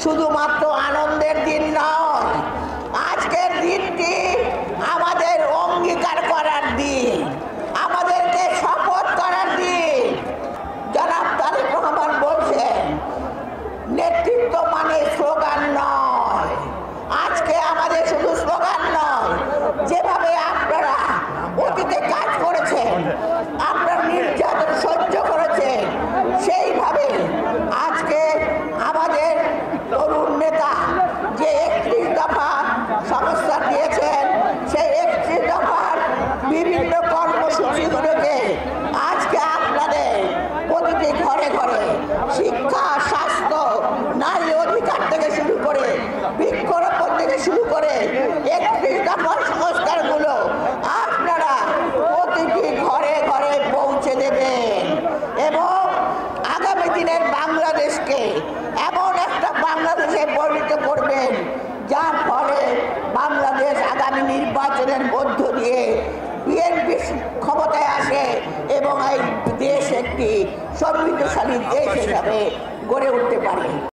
শুধুমাত্র আনন্দের দিন নয়, আজকের দিনটি আমাদের অঙ্গীকার করার দিন, আমাদেরকে শপথ করার দিন। জনাব তারেক রহমান বলছেন, নেতৃত্ব মানে স্লোগান নয়। আজকে আমাদের শুধু স্লোগান নয়, যেভাবে আপনারা অতীতে কাজ করেছেন, আপনারা নির্যাতন সহ্য করেছেন, সেইভাবে আজকে আমাদের তরুণ নেতা যে 31 দফা সমস্যা দিয়েছেন, সেই 31 দফার বিভিন্ন কর্মসূচিগুলোকে আজকে আপনাদের প্রতিটি ঘরে ঘরে শিক্ষা, স্বাস্থ্য, নারী অধিকার থেকে শুরু করে বৃক্ষরোপণ থেকে শুরু করে 31 দফার সংস্কারগুলো আপনারা প্রতিটি ঘরে ঘরে পৌঁছে দেবেন এবং আগামী দিনের বাংলাদেশকে এমন একটা বাংলাদেশে পরিণত করবেন, যার ফলে বাংলাদেশ আগামী নির্বাচনের মধ্য দিয়ে বিএনপি ক্ষমতায় আসে এবং এই দেশ একটি সমৃদ্ধশালী দেশ হিসাবে গড়ে উঠতে পারে।